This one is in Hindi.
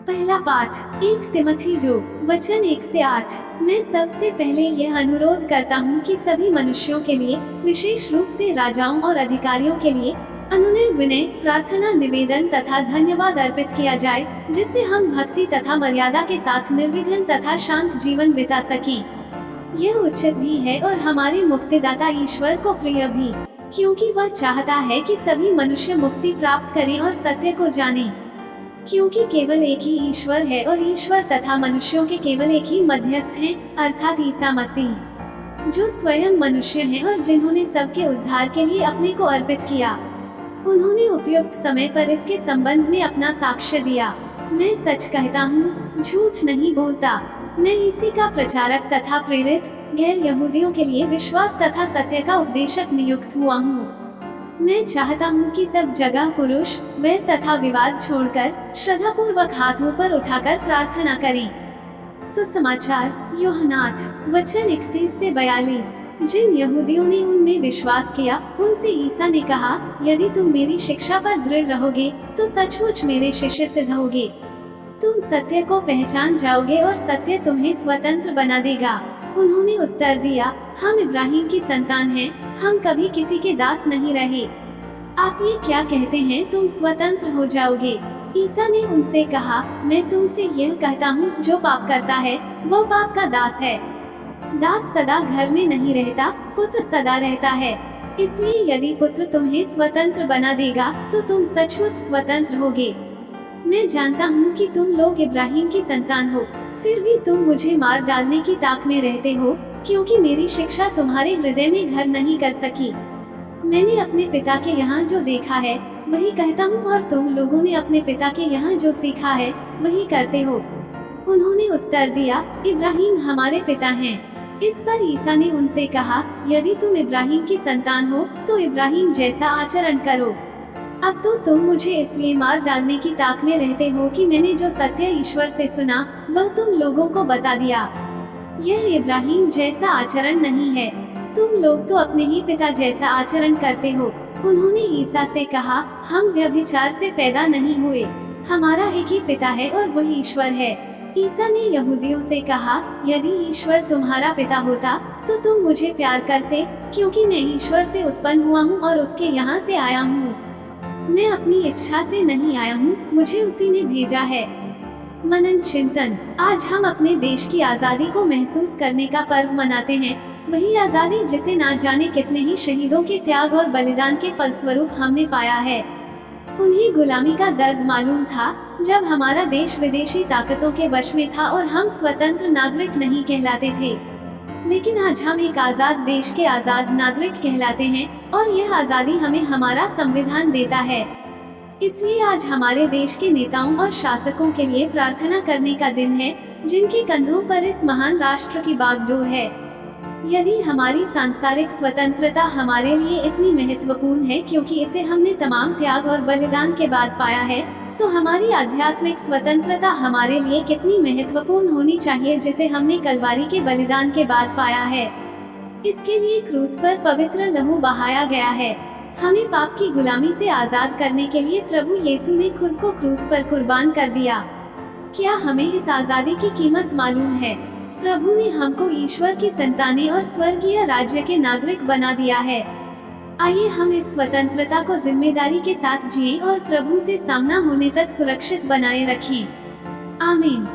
पहला पाठ 1 तिमोथी 2 वचन 1 से 8। मैं सबसे पहले यह अनुरोध करता हूँ कि सभी मनुष्यों के लिए, विशेष रूप से राजाओं और अधिकारियों के लिए, अनुनय, विनय, प्रार्थना, निवेदन तथा धन्यवाद अर्पित किया जाए, जिससे हम भक्ति तथा मर्यादा के साथ निर्विघ्न तथा शांत जीवन बिता सकें। यह उचित भी है और हमारे मुक्तिदाता ईश्वर को प्रिय भी, क्योंकि वह चाहता है कि सभी मनुष्य मुक्ति प्राप्त करें और सत्य को जानें। क्योंकि केवल एक ही ईश्वर है और ईश्वर तथा मनुष्यों के केवल एक ही मध्यस्थ हैं, अर्थात ईसा मसीह, जो स्वयं मनुष्य हैं और जिन्होंने सबके उद्धार के लिए अपने को अर्पित किया। उन्होंने उपयुक्त समय पर इसके संबंध में अपना साक्ष्य दिया। मैं सच कहता हूँ, झूठ नहीं बोलता। मैं इसी का प्रचारक तथा प्रेरित गैर यहूदियों के लिए विश्वास तथा सत्य का उपदेशक नियुक्त हुआ हूँ। मैं चाहता हूँ कि सब जगह पुरुष वैर तथा विवाद छोड़कर श्रद्धा पूर्वक हाथ ऊपर उठाकर प्रार्थना करें। सुसमाचार यूहन्ना 8 वचन 31 से 42। जिन यहूदियों ने उनमें विश्वास किया, उनसे ईसा ने कहा, यदि तुम मेरी शिक्षा पर दृढ़ रहोगे तो सचमुच मेरे शिष्य सिद्ध होगे। तुम सत्य को पहचान जाओगे और सत्य तुम्हें स्वतंत्र बना देगा। उन्होंने उत्तर दिया, हम इब्राहिम की संतान हैं, हम कभी किसी के दास नहीं रहे। आप ये क्या कहते हैं, तुम स्वतंत्र हो जाओगे? ईसा ने उनसे कहा, मैं तुमसे यह कहता हूँ, जो पाप करता है वो पाप का दास है। दास सदा घर में नहीं रहता, पुत्र सदा रहता है। इसलिए यदि पुत्र तुम्हें स्वतंत्र बना देगा तो तुम सचमुच स्वतंत्र होगे। मैं जानता हूँ कि तुम लोग इब्राहिम की संतान हो, फिर भी तुम मुझे मार डालने की ताक में रहते हो, क्योंकि मेरी शिक्षा तुम्हारे हृदय में घर नहीं कर सकी। मैंने अपने पिता के यहाँ जो देखा है वही कहता हूँ, और तुम लोगों ने अपने पिता के यहाँ जो सीखा है वही करते हो। उन्होंने उत्तर दिया, इब्राहिम हमारे पिता हैं। इस पर ईसा ने उनसे कहा, यदि तुम इब्राहिम की संतान हो तो इब्राहिम जैसा आचरण करो। अब तो तुम मुझे इसलिए मार डालने की ताक में रहते हो कि मैंने जो सत्य ईश्वर से सुना वह तुम लोगों को बता दिया। यह इब्राहिम जैसा आचरण नहीं है। तुम लोग तो अपने ही पिता जैसा आचरण करते हो। उन्होंने ईसा से कहा, हम व्यभिचार से पैदा नहीं हुए, हमारा एक ही पिता है और वही ईश्वर है। ईसा ने यहूदियों से कहा, यदि ईश्वर तुम्हारा पिता होता तो तुम मुझे प्यार करते, क्योंकि मैं ईश्वर से उत्पन्न हुआ हूँ और उसके यहाँ से आया हूँ। मैं अपनी इच्छा से नहीं आया हूँ, मुझे उसी ने भेजा है। मनन चिंतन। आज हम अपने देश की आज़ादी को महसूस करने का पर्व मनाते हैं, वही आज़ादी जिसे ना जाने कितने ही शहीदों के त्याग और बलिदान के फलस्वरूप हमने पाया है। उन्हें गुलामी का दर्द मालूम था, जब हमारा देश विदेशी ताकतों के वश में था और हम स्वतंत्र नागरिक नहीं कहलाते थे। लेकिन आज हम एक आज़ाद देश के आज़ाद नागरिक कहलाते हैं और यह आज़ादी हमें हमारा संविधान देता है। इसलिए आज हमारे देश के नेताओं और शासकों के लिए प्रार्थना करने का दिन है, जिनके कंधों पर इस महान राष्ट्र की बागडोर है। यदि हमारी सांसारिक स्वतंत्रता हमारे लिए इतनी महत्वपूर्ण है क्योंकि इसे हमने तमाम त्याग और बलिदान के बाद पाया है, तो हमारी आध्यात्मिक स्वतंत्रता हमारे लिए कितनी महत्वपूर्ण होनी चाहिए, जिसे हमने कलवारी के बलिदान के बाद पाया है। इसके लिए क्रूस पर पवित्र लहू बहाया गया है। हमें पाप की गुलामी से आजाद करने के लिए प्रभु यीशु ने खुद को क्रूस पर कुर्बान कर दिया। क्या हमें इस आजादी की कीमत मालूम है? प्रभु ने हमको ईश्वर की संतानें और स्वर्गीय राज्य के नागरिक बना दिया है। आइए हम इस स्वतंत्रता को जिम्मेदारी के साथ जिएं और प्रभु से सामना होने तक सुरक्षित बनाए रखें। आमीन।